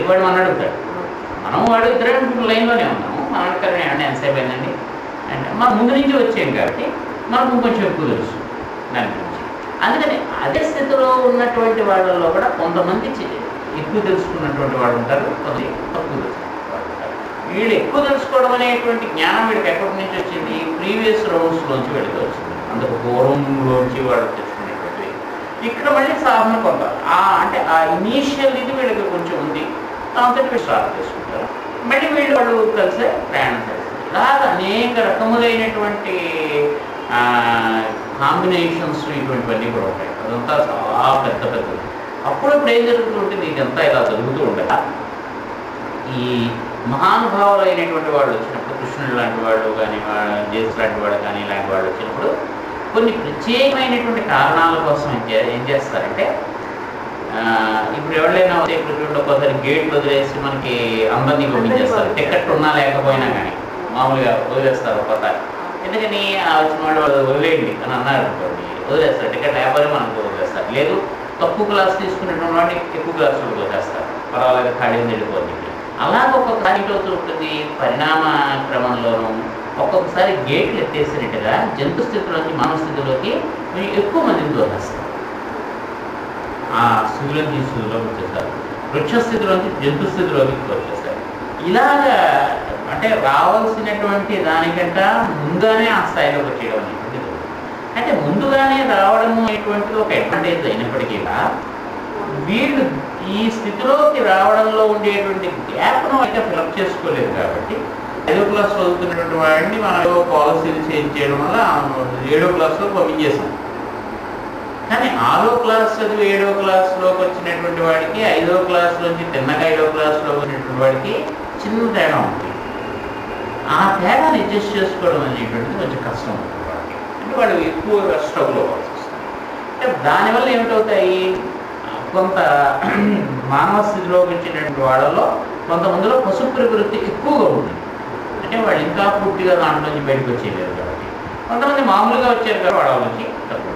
వాడు మనం అడుగుతాడు, మనం వాడు ఇద్దరు లైన్లోనే ఉన్నాము, మనం అడుగుతారు ఏమన్నా ఎంతసేపు అయిందండి అంటే మనం ముందు నుంచి వచ్చాం కాబట్టి మనకు కొంచెం ఎక్కువ తెలుసు దాని గురించి. అందుకని అదే స్థితిలో ఉన్నటువంటి వాళ్ళల్లో కూడా కొంతమంది ఎక్కువ తెలుసుకున్నటువంటి వాళ్ళు ఉంటారు, కొంతమంది తక్కువ తెలుసుకున్నటువంటి వాళ్ళు ఉంటారు. వీళ్ళు ఎక్కువ తెలుసుకోవడం అనేటువంటి జ్ఞానం వీళ్ళకి ఎక్కడి నుంచి వచ్చింది? ప్రీవియస్ రౌండ్స్లోంచి వీళ్ళకి వచ్చింది, అందుకు పూర్వంలోంచి వాళ్ళు తెచ్చుకునేటువంటి. ఇక్కడ మళ్ళీ సాధన కొంత అంటే ఆ ఇనీషియల్ ఇది వీళ్ళకి కొంచెం ఉంది, దాంతో వీళ్ళు స్టార్ట్ చేసుకుంటారు, మళ్ళీ వాళ్ళు కలిసే ప్రయాణం చేస్తారు. ఇలాగ అనేక రకములైనటువంటి కాంబినేషన్స్ ఇటువంటివన్నీ కూడా ఉంటాయి. అదంతా చాలా పెద్ద పెద్దది. అప్పుడప్పుడు ఏం జరుగుతుంటుంది, ఇదంతా ఇలా జరుగుతూ ఉండగా ఈ మహానుభావులు అయినటువంటి వాళ్ళు వచ్చినప్పుడు, కృష్ణుడు లాంటి వాళ్ళు కానీ, జేసు లాంటి వాళ్ళు కానీ, ఇలాంటి వాళ్ళు వచ్చినప్పుడు కొన్ని ప్రత్యేకమైనటువంటి కారణాల కోసం ఏం చేస్తారంటే, ఇప్పుడు ఎవరైనా ఒక్కోసారి గేట్లు వదిలేసి మనకి అందరినీ పంపించేస్తారు, టికెట్ ఉన్నా లేకపోయినా కానీ మామూలుగా వదిలేస్తారు ఒక్కోసారి. ఎందుకని వచ్చిన వాళ్ళు వదిలేయండి అని అన్నారు అనుకోండి, వదిలేస్తారు, టికెట్ లేకపోతే మనకు వదిలేస్తారు. లేదు తక్కువ క్లాస్ తీసుకునేటువంటి వాడిని ఎక్కువ క్లాసులు వదిలేస్తారు, పర్వాలేదు ఖాళీ వెళ్ళిపోతుంది. అలాగే ఒక్కొక్కసారి అవుతూ ఉంటుంది పరిణామ క్రమంలోనూ. ఒక్కొక్కసారి గేట్లు ఎత్తేసినట్టుగా జంతు స్థితిలోకి మానవ స్థితిలోకి ఎక్కువ మందిని వదిలేస్తారు. ఆ స్థితిలోంచి స్థితిలోకి వచ్చేస్తారు, వృక్ష స్థితిలోంచి జంతు స్థితిలోకి వచ్చేస్తారు. ఇలాగా అంటే రావాల్సినటువంటి దానికంటే ముందుగానే ఆ స్థాయిలోకి వచ్చేయడం అనేటువంటిది. అంటే ముందుగానే రావడం అనేటువంటిది ఒక అడ్వాంటేజ్ అయినప్పటికీ వీళ్ళు ఈ స్థితిలోకి రావడంలో ఉండేటువంటి గ్యాప్ను అయితే ఫిలప్ చేసుకోలేదు. కాబట్టి 5వ క్లాస్ చదువుతున్నటువంటి వాడిని మనం పాలసీలు చేంజ్ చేయడం వల్ల 7వ క్లాస్లో పంపించేసాం. కానీ 6వ క్లాస్ చదివి 7వ క్లాస్లోకి వచ్చినటువంటి వాడికి 5వ క్లాస్లోంచి తిన్నగా 5వ క్లాస్లో వచ్చినటువంటి వాడికి చిన్న తేడా ఉంటుంది. ఆ తేడాను అడ్జస్ట్ చేసుకోవడం అనేటువంటిది కొంచెం కష్టం ఉంటుంది వాడికి. అంటే వాడు ఎక్కువ స్ట్రగుల్ అవ్వాల్సి వస్తుంది. అంటే దానివల్ల ఏమిటవుతాయి, కొంత మానవ స్థితిలోకి వచ్చినటువంటి వాళ్ళలో కొంతమందిలో పసుపు ప్రవృత్తి ఎక్కువగా ఉంటుంది. అంటే వాళ్ళు ఇంకా పూర్తిగా దాంట్లోంచి బయటకు వచ్చేయలేరు కాబట్టి. కొంతమంది మామూలుగా వచ్చారు కాబట్టి వాళ్ళ నుంచి తక్కువ.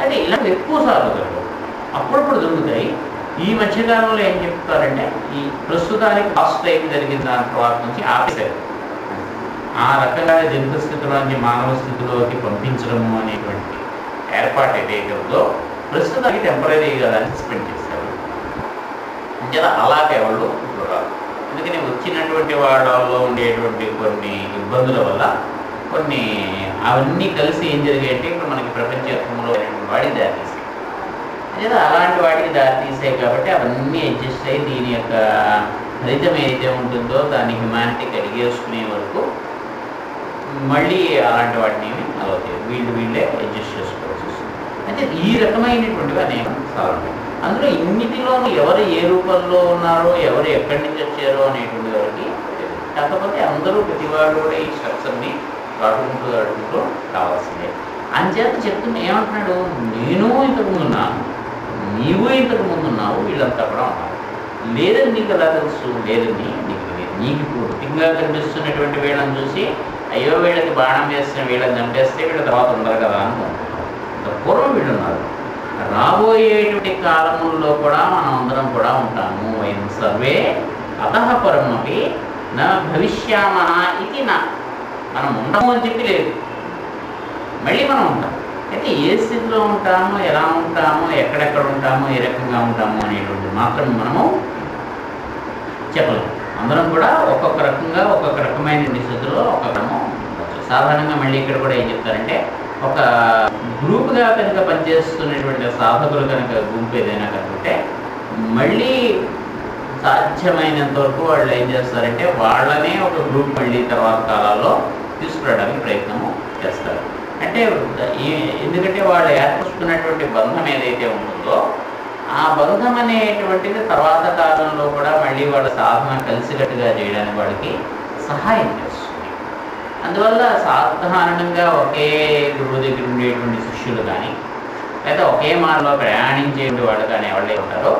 అయితే ఇలా ఎక్కువ సార్లు జరగవు, అప్పుడప్పుడు దొరుకుతాయి. ఈ మధ్యకాలంలో ఏం చెప్తారంటే, ఈ ప్రస్తుతానికి ఫాస్ట్ టైం జరిగిన దాని తర్వాత నుంచి ఆపేశారు. ఆ రకంగా జంతు స్థితిలోంచి మానవ స్థితిలోకి పంపించడము అనేటువంటి ఏర్పాటు ఏదైతే ఉందో ప్రస్తుతానికి టెంపరీగా దాన్ని సస్పెండ్ చేశారు. అంచేత అలాగే వాళ్ళు ఇప్పుడు రాదు. అందుకని వచ్చినటువంటి వాళ్ళలో ఉండేటువంటి కొన్ని ఇబ్బందుల వల్ల కొన్ని అవన్నీ కలిసి ఏం జరిగాయంటే ఇప్పుడు మనకి ప్రపంచంలో వాడికి దారితీసాయి. అంచేత అలాంటి వాటికి దారితీసాయి కాబట్టి అవన్నీ అడ్జస్ట్ అయ్యి దీని యొక్క ఫలితం ఏదైతే ఉంటుందో దాన్ని హ్యుమానిటీకి అడిగేసుకునే వరకు మళ్ళీ అలాంటి వాటిని అలా వీళ్ళే అడ్జస్ట్ చేసుకోవాల్సి వస్తుంది. అంటే ఈ రకమైనటువంటివి అనేక చాలా ఉంటాయి. అందులో ఇన్నిటిలోనూ ఎవరు ఏ రూపంలో ఉన్నారో, ఎవరు ఎక్కడి నుంచి వచ్చారో అనేటువంటి వారికి తెలియదు. కాకపోతే అందరూ ప్రతివాడు కూడా ఈ స్ట్రక్చర్ని దాటుకుంటూ కావాల్సిందే. అంచేత చెప్తున్నా ఏమంటున్నాడు, నేను ఇంతకుముందు ఉన్నాను, నీవు ఇంతకు ముందు ఉన్నావు, వీళ్ళంతా కూడా ఉన్నారు. లేదని నీకు ఎలా తెలుసు? లేదని నీకు తెలియదు. నీకు ఇప్పుడు పుట్టింగా కనిపిస్తున్నటువంటి వీళ్ళని చూసి అయ్యో వీళ్ళకి బాణం వేసిన వీళ్ళని చంపేస్తే వీళ్ళ తర్వాత ఉండరు కదా అనుకుంటున్నాం. పూర్వం వీళ్ళు ఉన్నారు. రాబోయేటువంటి కాలముల్లో కూడా మనం అందరం కూడా ఉంటాము. వయం సర్వే అతః పరమపి నా భవిష్యామః ఇది నా, మనం ఉండము అని చెప్పి లేదు, మళ్ళీ మనం ఉంటాం. అయితే ఏ స్థితిలో ఉంటాము, ఎలా ఉంటాము, ఎక్కడెక్కడ ఉంటాము, ఏ రకంగా ఉంటాము అనేటువంటి మాత్రం మనము చెప్పలేము. అందరం కూడా ఒక్కొక్క రకంగా ఒక్కొక్క రకమైన స్థితిలో ఒక్కొక్కము ఉండొచ్చు. సాధారణంగా మళ్ళీ ఇక్కడ కూడా ఏం చెప్తారంటే, ఒక గ్రూప్గా కనుక పనిచేస్తున్నటువంటి సాధకులు కనుక గుంపు ఏదైనా కనుకుంటే మళ్ళీ సాధ్యమైనంత వరకు వాళ్ళు ఏం చేస్తారంటే వాళ్ళనే ఒక గ్రూప్ మళ్ళీ తర్వాత కాలాల్లో తీసుకురావడానికి ప్రయత్నము చేస్తారు. అంటే ఎందుకంటే వాళ్ళు ఏర్పరుచుకున్నటువంటి బంధం ఏదైతే ఉంటుందో ఆ బంధం అనేటువంటిది తర్వాత కాలంలో కూడా మళ్ళీ వాళ్ళ సాధన కలిసికట్టుగా చేయడానికి వాళ్ళకి సహాయం చేస్తుంది. అందువల్ల సాధారణంగా ఒకే గురువు దగ్గర ఉండేటువంటి శిష్యులు కానీ లేదా ఒకే మార్గంలో ప్రయాణించేటువంటి వాళ్ళు కానీ ఎవరైతే ఉంటారో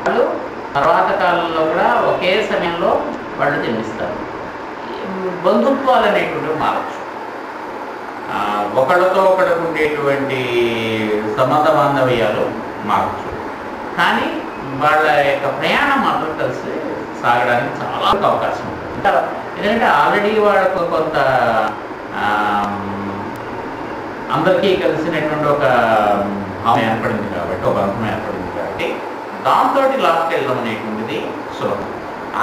వాళ్ళు తర్వాత కాలంలో కూడా ఒకే సమయంలో వాళ్ళు జన్మిస్తారు. బంధుత్వాలు అనేటువంటివి మారచ్చు. ఒకళ్ళతో ఒకళ్ళకు ఉండేటువంటి సంబంధ బాంధవ్యాలు మారచ్చు, కానీ వాళ్ళ యొక్క ప్రయాణం మాత్రం కలిసి సాగడానికి చాలా అవకాశం ఉంటుంది. ఎందుకంటే ఆల్రెడీ వాళ్ళకు కొంత అందరికీ కలిసినటువంటి ఒక భావం ఏర్పడింది కాబట్టి, ఒక బంధం ఏర్పడింది కాబట్టి దాంతో లాస్ట్కి వెళ్ళడం అనేటువంటిది సులభం.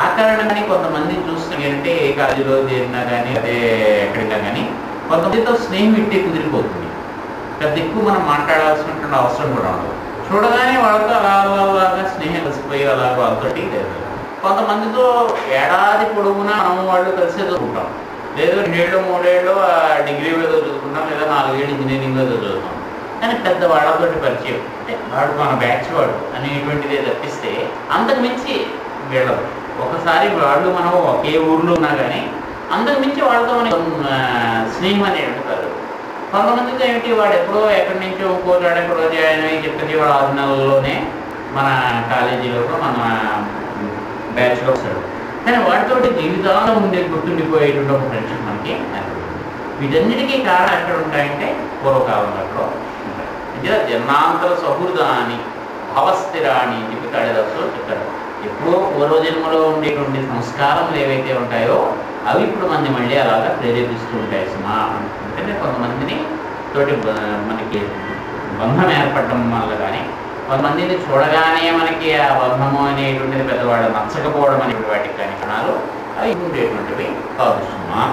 ఆ కారణంగానే కొంతమంది చూస్తుంటే ఏ కాలేజీలో చేరినా కానీ అదే ఎక్కడినా కానీ కొంతమందితో స్నేహం ఇట్టే కుదిరిపోతుంది. పెద్ద ఎక్కువ మనం మాట్లాడాల్సినటువంటి అవసరం కూడా ఉండదు. చూడగానే వాళ్ళతో అలాగా స్నేహం కలిసిపోయి అలాగ వాళ్ళతో లేదు. కొంతమందితో ఏడాది పొడుగునా మనం వాళ్ళు కలిసి చదువుకుంటాం, లేదు 2 ఏళ్ళు 3 ఏళ్ళు డిగ్రీ మీద చదువుకుంటాం, లేదా 4 ఏళ్ళు ఇంజనీరింగ్ మీద చదువుతాం. కానీ పెద్ద వాళ్ళతో పరిచయం అంటే వాడు మన బ్యాచ్ వాడు అనేటువంటిదే తప్పిస్తే అంతకు మించి వెళ్ళదు. ఒకసారి వాళ్ళు మనం ఒకే ఊర్లో ఉన్నా కానీ అంతకు మించి వాళ్ళతో మనకి స్నేహం అనేటువంటి కలదు. కొంతమందితో ఏమిటి, వాడు ఎప్పుడో ఎక్కడి నుంచో ఇంకోటాడు ఎక్కడో జాయిన్ అయ్యి చెప్పేది వాడు 6 నెలల్లోనే మన కాలేజీలో మన బ్యాచ్లో వస్తాడు. కానీ వాటితో జీవితాంతం ఉండే గుర్తుండిపోయేటువంటి ఒక ఫ్రెండ్షిప్ మనకి వీటన్నిటికీ కారణం ఎక్కడ ఉంటాయంటే పూర్వకాలంలో ఎక్కడో ఉంటాయి. అంటే జన్మాంతర సహృదాన్ని భవస్థిరాన్ని అని చెప్పి కాళిదాసు చెప్పారు. ఎప్పుడో పూర్వజన్మలో ఉండేటువంటి సంస్కారములు ఏవైతే ఉంటాయో అవి ఇప్పుడు మంది మళ్ళీ అలాగా ప్రేరేపిస్తూ ఉంటాయి. అంటే కొంతమందిని తోటి మనకి బంధం ఏర్పడడం వల్ల కానీ, కొంతమందిని చూడగానే మనకి ఆ బంధము అనేటువంటిది పెద్దవాళ్ళు నచ్చకపోవడం అనేటువంటి వాటికి కానీ కారణాలు అవి ఉండేటువంటివి కాదు సుమా.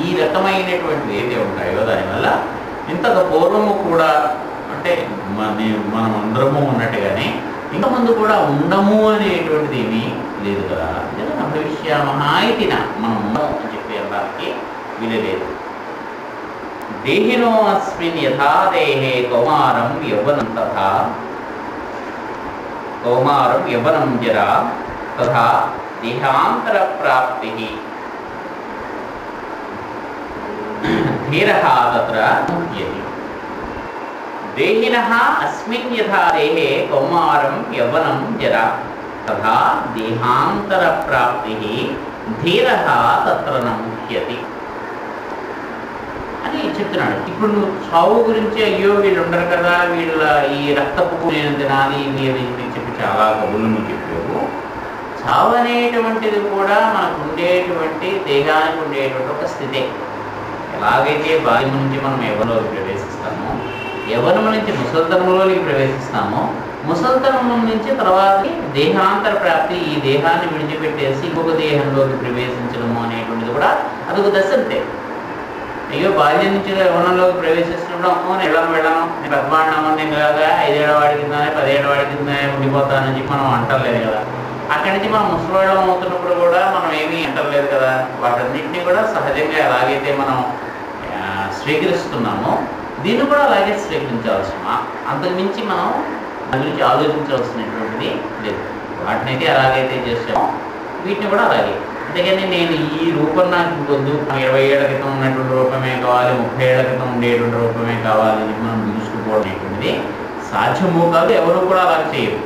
ఈ రకమైనటువంటివి ఏది ఉంటాయో దానివల్ల ఇంతకు పూర్వము కూడా అంటే మనం అందరము ఉన్నట్టుగానే ఇంతకుముందు కూడా ఉండము అనేటువంటిది ఏమీ లేదు కదా. భవిష్యమహాయితిన మనం ఉండము అని చెప్పి అనడానికి వీలు లేదు. దేహినో అస్మిన్ యథా దేహే కౌమారం యవ్వనం తథా కౌమారం యవ్వనం జరా తథా దేహాంతర ప్రాప్తి ధీరః తత్ర ముహ్యతి. దేహినః అస్మిన్ యథా దేహే కౌమారం యవ్వనం జరా తథా దేహాంతర ప్రాప్తి ధీరః తత్ర ముహ్యతి అని చెప్తున్నాడు. ఇప్పుడు నువ్వు చావు గురించి అయ్యో వీళ్ళు ఉండరు కదా, వీళ్ళ ఈ రక్తపు నేను తినాలి ఇవి అని చెప్పి చాలా కబుర్లు నువ్వు చెప్పావు. చావు అనేటువంటిది కూడా మనకు ఉండేటువంటి దేహానికి ఉండేటువంటి ఒక స్థితే. ఎలాగైతే బాల్యం నుంచి మనం యవ్వనంలోకి ప్రవేశిస్తామో, యవ్వనం నుంచి ముసల్తనంలోకి ప్రవేశిస్తామో, ముసల్తనం నుంచి తర్వాత దేహాంతర ప్రాప్తి, ఈ దేహాన్ని విడిచిపెట్టేసి ఇంకొక దేహంలోకి ప్రవేశించడము అనేటువంటిది కూడా అదొక దశ అంతే. అయ్యో బాల్యం నుంచి యవ్వనంలోకి ప్రవేశిస్తున్నాం, వెళ్ళను నేను పెద్దవాడినామో, నేను ఇలాగా 5 ఏళ్ల వాడి కిందనే 10 ఏళ్ల వాడి కిందనే ఉండిపోతానని చెప్పి మనం అంటలేదు కదా. అక్కడి నుంచి మనం ముసలివాళ్ళం అవుతున్నప్పుడు కూడా మనం ఏమీ అంటలేదు కదా. వాటన్నింటినీ కూడా సహజంగా ఎలాగైతే మనం స్వీకరిస్తున్నామో దీన్ని కూడా అలాగే స్వీకరించాల్సిన, అంతకుమించి మనం దాని గురించి ఆలోచించవలసినటువంటిది లేదు. వాటినైతే ఎలాగైతే చేస్తామో వీటిని కూడా అలాగే. అంతేగాని నేను ఈ రూపం నాకు ఇంకొద్దు, 20 ఏళ్ల క్రితం ఉన్నటువంటి రూపమే కావాలి, 30 ఏళ్ల క్రితం ఉండేటువంటి రూపమే కావాలని మనం తీసుకుపోవడం అనేటువంటిది సాధ్యమో కాదు. ఎవరు కూడా అలా చేయరు.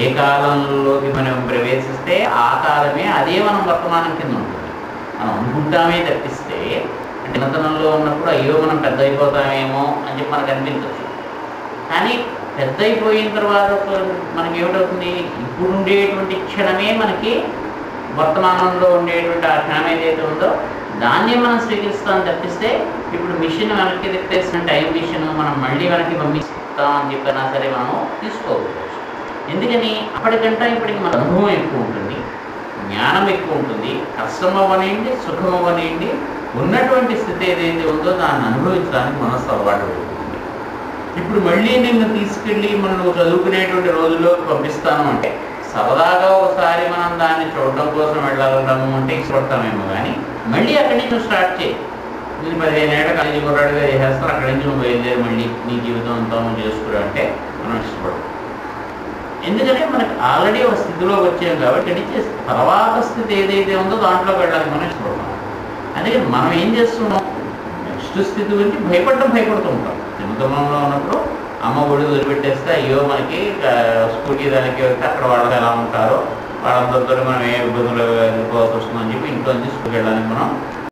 ఏ కాలంలోకి మనం ప్రవేశిస్తే ఆ కాలమే అదే మనం వర్తమానం కింద ఉంటుంది. మనం అనుకుంటామే తప్పిస్తే చిన్నతనంలో ఉన్నప్పుడు అయ్యో మనం పెద్ద అయిపోతామేమో అని చెప్పి మనకు అనిపించవచ్చు. కానీ పెద్ద అయిపోయిన తర్వాత మనకి ఏమిటవుతుంది, ఇప్పుడు ఉండేటువంటి క్షణమే మనకి వర్తమానంలో ఉండేటువంటి ఆ క్షణం ఏదైతే ఉందో దాన్నే మనం స్వీకరిస్తామని తప్పిస్తే ఇప్పుడు మిషన్ వెనక్కి తిప్పేసిన టైం మిషన్ మనం మళ్ళీ వెనక్కి పంపిస్తామని చెప్పినా సరే మనం తీసుకోవచ్చు. ఎందుకని అప్పటికంటే ఇప్పటికి మన అనుభవం ఎక్కువ ఉంటుంది, జ్ఞానం ఎక్కువ ఉంటుంది. కష్టం అవ్వనివ్వండి, సుఖం అవ్వనివ్వండి, ఉన్నటువంటి స్థితి ఏదైతే ఉందో దాన్ని అనుభవించడానికి మనసు అలవాటు అవుతుంది. ఇప్పుడు మళ్ళీ నిన్ను తీసుకెళ్ళి మనం చదువుకునేటువంటి రోజుల్లోకి పంపిస్తాను అంటే సరదాగా ఒకసారి మనం దాన్ని చూడటం కోసం వెళ్ళాలన్నాము అంటే ఇష్టపడతామేమో, కానీ మళ్ళీ అక్కడి నుంచి నువ్వు స్టార్ట్ చేయి. నేను 15 ఏళ్ళ కాలేజీ కొట్టాడుగా చేసేస్తాను, అక్కడి నుంచి నువ్వు బయలుదేరి మళ్ళీ నీ జీవితం అంతా నువ్వు చేసుకురా అంటే మనం ఇష్టపడతాం. ఎందుకంటే మనకు ఆల్రెడీ ఒక స్థితిలోకి వచ్చాం కాబట్టి తర్వాత స్థితి ఏదైతే ఉందో దాంట్లోకి వెళ్ళడానికి మనం ఇష్టపడతాం. అందుకని మనం ఏం చేస్తున్నాం, నెక్స్ట్ స్థితి గురించి భయపడుతూ ఉంటాం. చిన్నతనంలో ఉన్నప్పుడు అమ్మ ఒడి వదిలిపెట్టేస్తే అయ్యో మనకి స్కూటీ దానికి వెళ్తే అక్కడ వాళ్ళు ఎలా ఉంటారో వాళ్ళందరితో మనం ఏ ఇబ్బందులు ఎదుర్కోవాల్సి వస్తుందని చెప్పి ఇంట్లో నుంచి స్కూల్కి వెళ్ళడానికి మనం